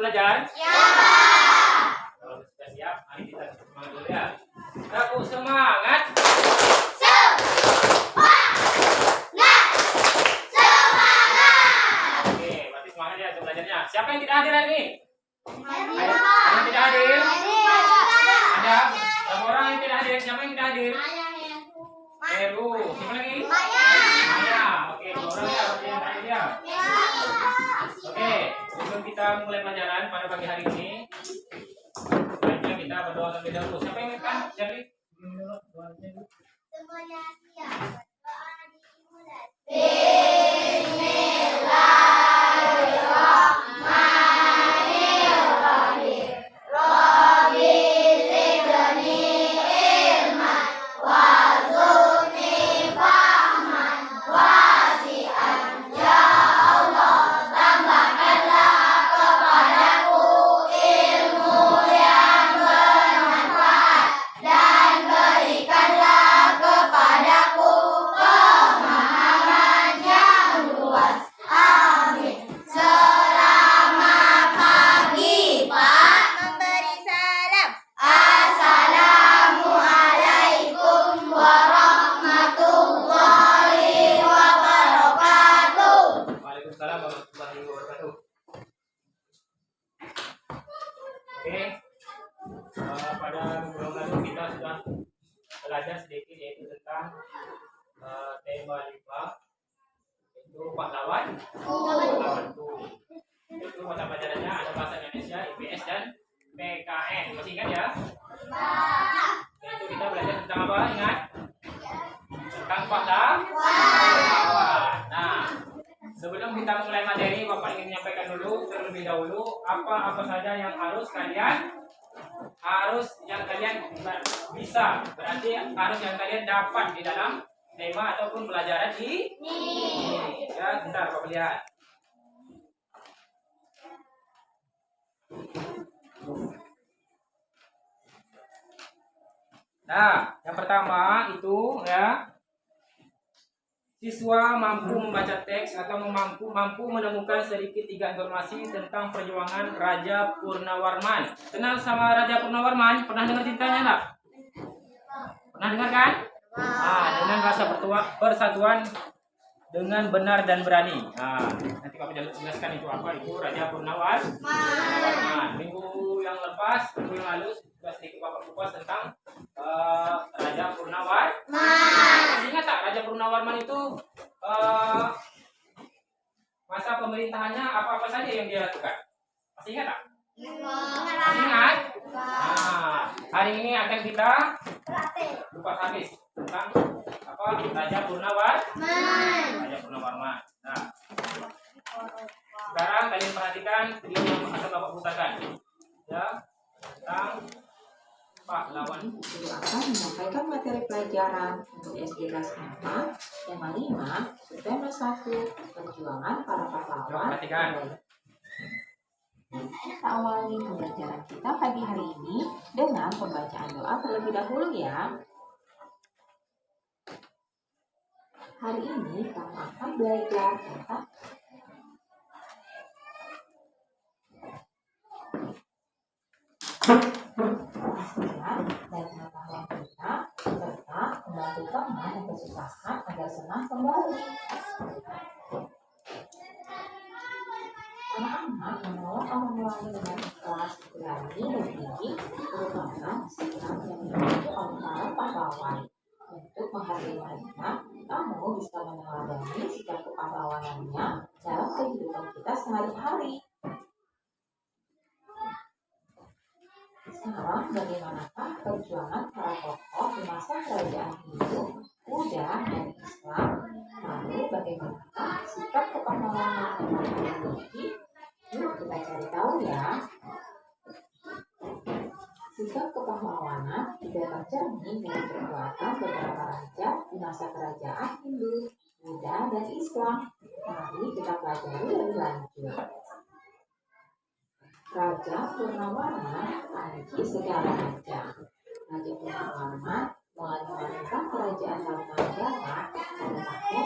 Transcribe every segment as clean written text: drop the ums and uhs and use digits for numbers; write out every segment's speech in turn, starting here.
belajar? Siap. Kalau sudah siap, mari kita semangat dulu ya. Aku semangat. Oke, berarti semangat ya untuk belajarnya. Siapa yang tidak hadir hari ini? Ada yang tidak hadir? Ada? Berapa orang yang tidak hadir? Siapa yang tidak hadir? Heru. Siapa lagi? Maya. Oke, 2 orang ya. Berarti yang terakhir ya. Oke, sebelum kita mulai pelajaran pada pagi hari ini, baiknya kita berdoa terlebih dahulu. Siapa yang akan jadi doanya dulu? Semuanya siap. Doa dimulai. Pada minggu lalu kita sudah belajar sedikit yaitu tentang tema 5 itu pahlawan. Itu mata pelajarannya ada bahasa Indonesia, IPS dan PKN. Masih ingat ya? Itu kita belajar tentang apa? Ingat? Tentang pahlawan. Nah, sebelum kita mulai materi, Bapak ingin menyampaikan dulu terlebih dahulu apa saja yang harus kalian bisa, berarti harus yang kalian dapat di dalam tema ataupun pelajaran ini. Ya, bentar Bapak lihat. Nah, yang pertama itu ya, siswa mampu membaca teks atau mampu menemukan sedikit 3 informasi tentang perjuangan Raja Purnawarman. Kenal sama Raja Purnawarman? Pernah dengar ceritanya enggak? Pernah dengar kan? Nah, dengan rasa persatuan dengan benar dan berani. Nah, nanti Bapak jelaskan itu apa itu Raja Purnawarman. Minggu yang lalu sudah sedikit Bapak kupas tentang Raja Purnawarman. Masih ingat tak Raja Purnawarman itu masa pemerintahannya apa saja yang dia lakukan? Masih ingat tak? Masih ingat? Nah, hari ini akan kita kupas habis tentang apa Raja Purnawarman. Nah, sekarang kalian perhatikan video yang akan Bapak putarkan. Ya, tentang pahlawan. Guru akan menyampaikan materi pelajaran untuk SD kelas 4, tema 5, subtema 1, perjuangan para pahlawan. Perhatikan. Kita awali pembelajaran kita pagi hari ini dengan pembacaan doa terlebih dahulu ya. Hari ini kamu akan belajar tentang dan pengetahuan kita serta membantu teman yang kesusahan agar senang kembali. Anak-anak yang menolong orang lain dengan ikhlas, berani, dan gigih merupakan sikap yang dimiliki oleh para pahlawan. Untuk menghargai mereka, kamu bisa meneladani sikap kepahlawanannya dalam kehidupan kita sehari-hari. Sekarang bagaimanakah perjuangan para tokoh di masa kerajaan Hindu, Buddha, dan Islam? Lalu bagaimanakah sikap kepahlawanan yang mereka miliki? Yuk kita cari tahu ya. Sikap kepahlawanan juga tercermin dari perbuatan beberapa raja di masa kerajaan Hindu, Buddha, dan Islam. Mari kita pelajari lebih lanjut. Raja Purnawarman, panci segala raja. Raja Purnawarman mulai memerintah kerajaan Tarumanagara pada tahun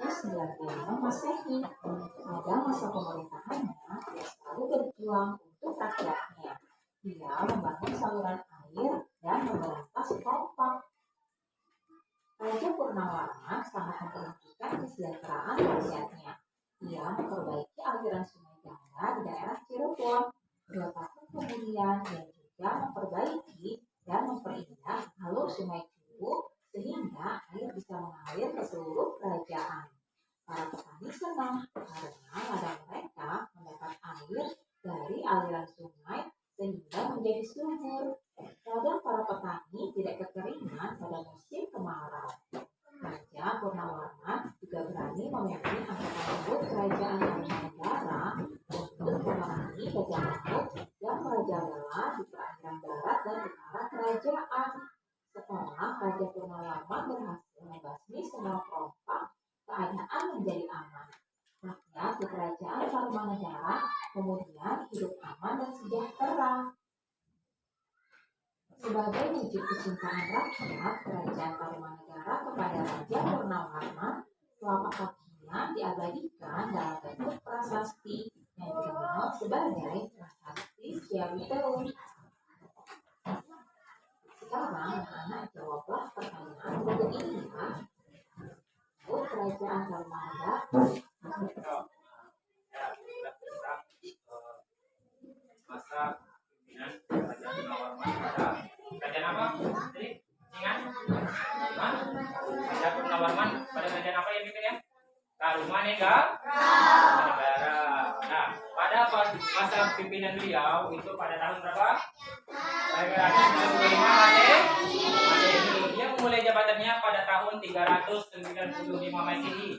395 Masehi. Pada masa pemerintahannya, dia selalu berjuang saluran air dan memberantas perompak. Raja Purnawarman sangat memperhatikan kesejahteraan rakyatnya. Ia memperbaiki aliran sungai Gangga di daerah Cirebon. 2 tahun kemudian ia juga memperbaiki dan memperindah alur sungai Curug sehingga air bisa mengalir ke seluruh kerajaan. Para petani senang karena ladang mereka mendapat air dari aliran sungai sehingga menjadi subur. Ladang para petani tidak kekeringan pada musim kemarau. Raja Purnawarman juga berani memimpin angkatan laut kerajaan Tarumanegara untuk memerangi bajak laut yang merajalela di perairan barat dan utara kerajaan. Setelah Raja Purnawarman berhasil membasmi semua perompak, keadaan menjadi aman. Rakyat di kerajaan Tarumanegara kemudian hidup aman dan sejahtera. Sebagai wujud kecintaan rakyat, kerajaan Tarumanegara kepada Raja Purnawarman, telapak kakinya diabadikan dalam bentuk prasasti yang dikenal sebagai Prasasti Ciawidey. Sekarang anak-anak jawablah pertanyaan berikut ini ya. Kerajaan Tarumanegara. Masa pimpinan Raja Purnawarman pada kerajaan apa? Jadi ingat? Raja Purnawarman pada kerajaan apa yang pimpin ya? Tarumanegara. Nah, pada masa pimpinan beliau itu pada tahun berapa? 395 Masehi. Dia memulai jabatannya pada tahun 395 Masehi.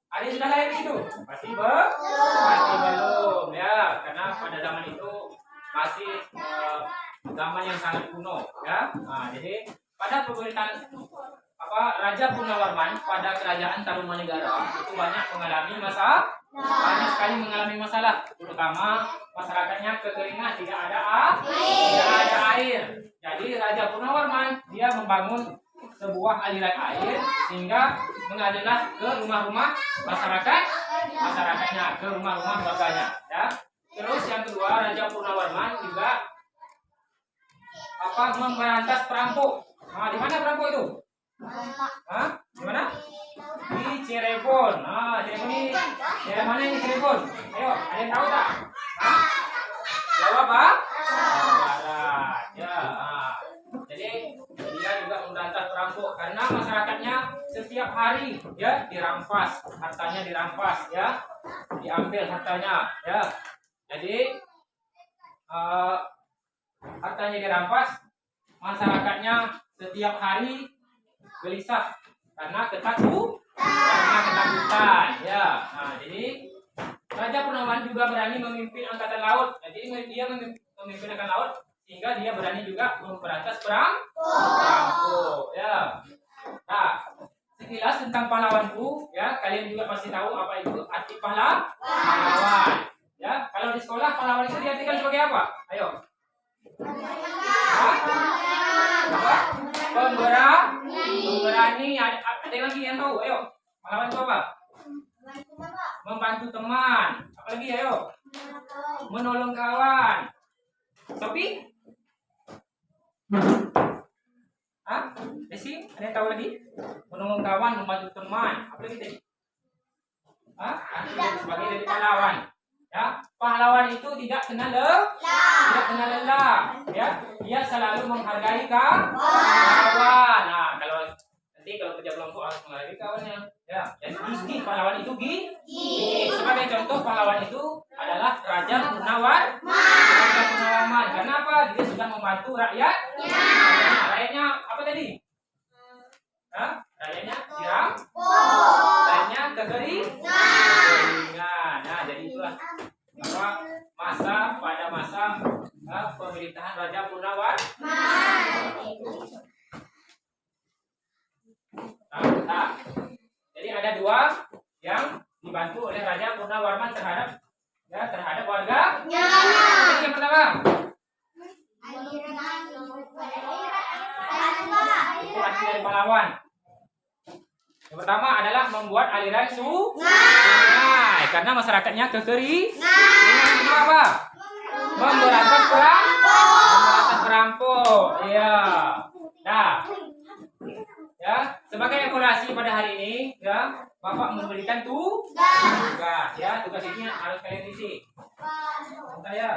Ada yang sudah lahir itu? Masih belum ya, karena pada zaman itu masih zaman yang sangat kuno ya. Nah, jadi pada pemerintahan Raja Purnawarman pada kerajaan Tarumanegara itu banyak sekali mengalami masalah, terutama masyarakatnya kekeringan, tidak ada air. Jadi Raja Purnawarman dia membangun sebuah aliran air sehingga mengalirlah ke rumah-rumah masyarakatnya, ke rumah-rumah warganya ya. Terus yang kedua, Raja Purnawarman juga memberantas perampok. Nah, di mana perampok itu? Di mana? Di Cirebon. Nah, Cirebon ini daerah mana ini Cirebon? Ayo, ada yang tahu tak? Jawa Barat. Ya. Jadi dia juga memberantas perampok karena masyarakatnya setiap hari ya dirampas, hartanya dirampas ya, diambil hartanya ya. Jadi hartanya dirampas, masyarakatnya setiap hari gelisah karena ketakutan ya. Nah, jadi Raja Purnawarman juga berani memimpin angkatan laut. Jadi dia memimpin angkatan laut sehingga dia berani juga memberantas perampok ya. Nah, sekilas tentang pahlawanku ya, kalian juga pasti tahu apa itu arti pahlawan ya. Kalau di sekolah pahlawan itu diartikan sebagai apa? Ayo. Pemberani. Ada lagi yang tahu? Ayo. Pahlawan itu apa? Membantu teman. Apalagi ayo. Menolong kawan. Tapi Desi, ada yang tahu lagi? Menolong kawan, membantu teman. Apa lagi tadi? Sebagai dari pahlawan. Ya, pahlawan itu tidak kenal lelah. Ya, dia selalu menghargai kawan. Nah, kalau kerja kelompok harus menghargai kawannya. Ya, dan gigi pahlawan itu gigi. Sebagai contoh pahlawan itu adalah Raja Purnawarman. Karena apa? Dia sudah membantu rakyat. Rakyatnya apa tadi? Rakyatnya rakyatnya kekeringan. Nah, jadi itulah pada masa pemerintahan Raja Purnawarman. Nah, jadi ada dua yang dibantu oleh Raja Purnawarman terhadap warga. Jadi yang pertama itu arti dari pahlawan. Yang pertama adalah membuat aliran sungai karena masyarakatnya kekeringan. Yang kedua apa? Memberantas merampok. Iya. Nah, ya, sebagai evaluasi pada hari ini, ya, Bapak memberikan tugas. Ya, tugas ini harus kalian isi. Bentar ya.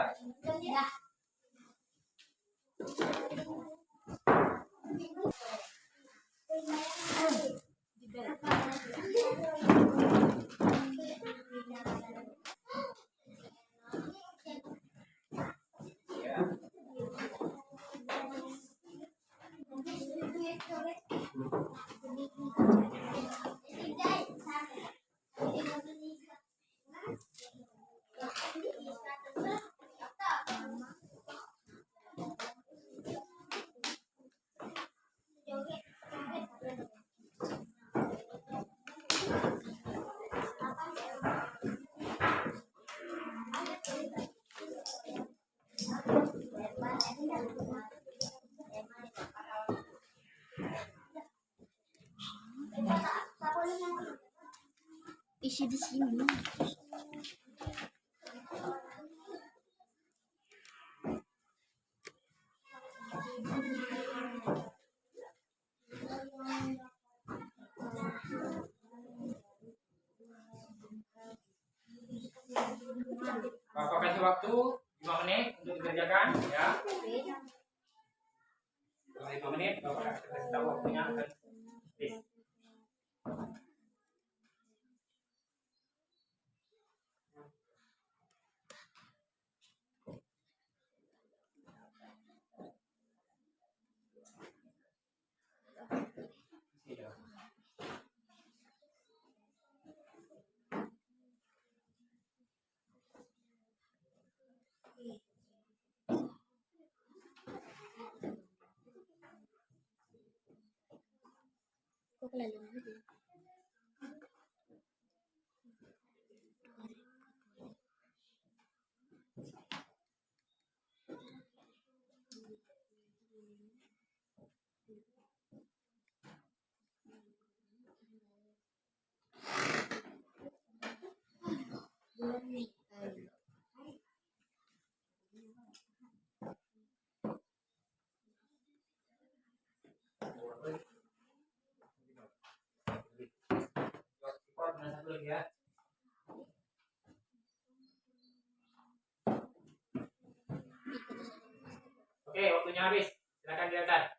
Isi di sini. Bapak kasih waktu 5 menit untuk dikerjakan, ya. Setelah 5 menit, Bapak kasih tahu waktunya akan habis. Kok kelamaan gitu? Bulan nih. Ya. Oke, waktunya habis. Silakan dilihat.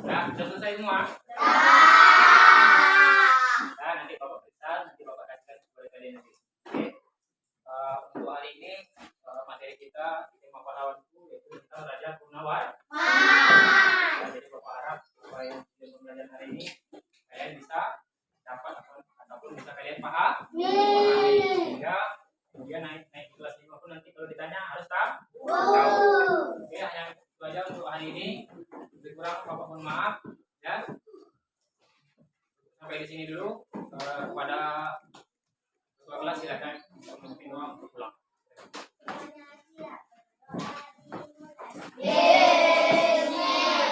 Nah, sudah selesai semua? Nah, nanti Bapak periksa, nanti Bapak kasihkan kepada kalian nanti. Oke. Untuk hari ini materi kita tema pahlawanku yaitu tentang Raja Purnawar. Nah, jadi Bapak harap supaya di pembelajaran hari ini kalian bisa dapat ataupun bisa kalian paham. Sehingga kemudian naik kelas 5 pun nanti kalau ditanya harus tahu. Oke, hanya itu aja untuk hari ini. Lebih kurang Bapak mohon maaf ya. Sampai di sini dulu. Kepada ketua kelas silakan memimpin doa untuk pulang. Yes.